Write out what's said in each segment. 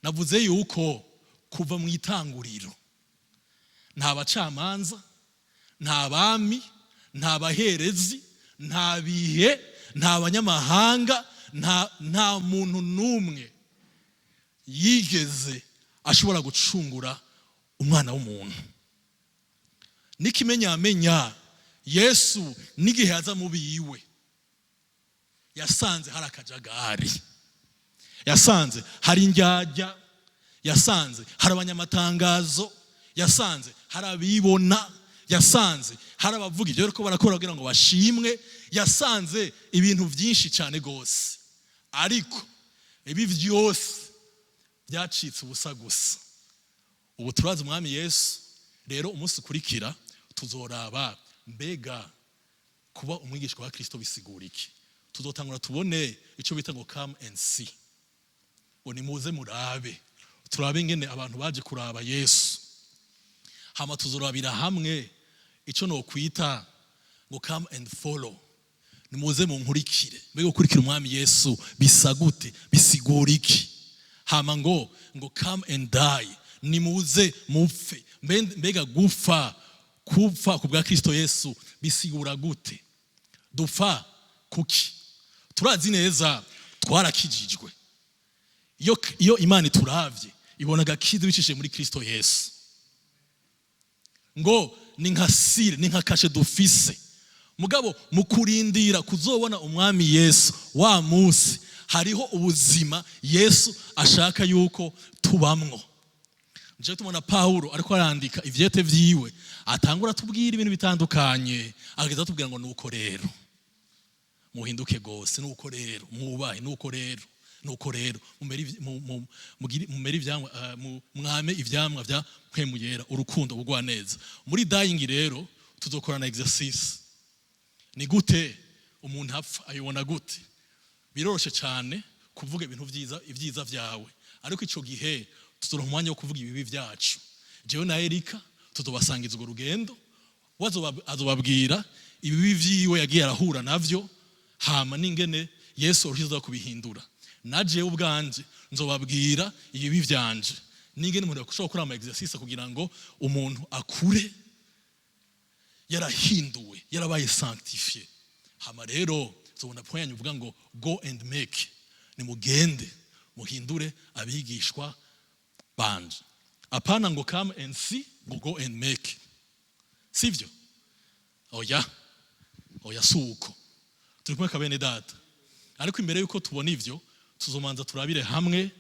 navuze yuko kuva mu itanguriro nta bacamanza, nta bami, nta baherezi, nta bihe, nta banyamahanga, nta muntu n'umwe yigeze ashobora gucungura umwana w'umuntu. N'ikimenyamenya Yesu n'igihe yaza mu biwe yasanze hari akajagari, yasanze hari indyarya, yasanze hari abanyamatangazo, yasanze hari abibona, yasanze hari abavuga ibyo ariko barakora kugira ngo bashimwe, yasanze ibintu byinshi cyane gose. Ariko ibi byose byacitse ubusa gusa. Ubu turazi umwami Yesu. Rero umunsi ukurikira tuzoraba mbega kuba umwigishwa wa Kristo bisigura iki. Tuzotangura tubone icyo bita ngo come and see, ngo nimuze murabe, turabe ingene abantu baje kuraba Yesu. Hama tuzorabira hamwe icyo no kwita ngo come and follow, nimuze munkurikire. Mbega gukurikira umwami Yesu bisa gute, bisigura iki? Hama ngo come and die, nimuze mupfe. Mbega kupfa kubwa Kristo Yesu bisigura gute? Dupfa kuki? Turazi neza twarakijijwe. Iyo Imana ituravye ibona gakiza bicishije muri Kristo Yesu. Ngo ni nka sire, ni nka kashe dufise. Mugabo mu kurindira kuzobona umwami Yesu wa munsi, hariho ubuzima Yesu ashaka yuko tubamwo. Nje tumona Paulo ariko arandika ivyete vyiwe, atangura tubwira ibintu bitandukanye, ageza tubwira ngo nuko rero muhinduke gose, nuko rero mwubahe, nuko rero mumeri ivyamwa, mwame ivyamwa vya mpwemu yera, urukundo bugwa neza. Muri dying rero tuzokorana exercise. Ni gute umuntu apfa, ayibona gute? Biroroshe cyane kuvuga ibintu ivyiza vyawe, ariko ico gihe tuzoronka umwanya wo kuvuga ibibi vyacu. Jewe na Erika tuzobasangiza urwo rugendo, azobabwira ibibi vyiwe yagiye arahura navyo, hama n'ingene Yesu arushiriza kubihindura. Naje ubwanje nzobabwira ibibi vyanje, n'ingene umuntu yakushobora gukora ama exercice kugira ngo umuntu akure yarahinduwe, yarabaye sanctifié. Hama rero zobona point uvuga ngo go and make, ni mugende muhindure abigishwa banje. Apana ngo come and see, ngo go and make. Sivyo? Oya suko. Turikumwe kabene data. Ariko imbere yuko tubona ivyo, tuzomanza turabire hamwe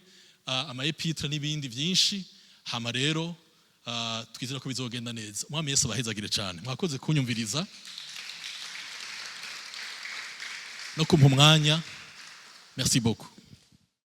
ama epitre n'ibindi byinshi. Hama rero twizera ko bizogenda neza. Umwami Yesu abahezagire cyane. Mwakoze kunyumviriza no kumpa umwanya. Merci beaucoup.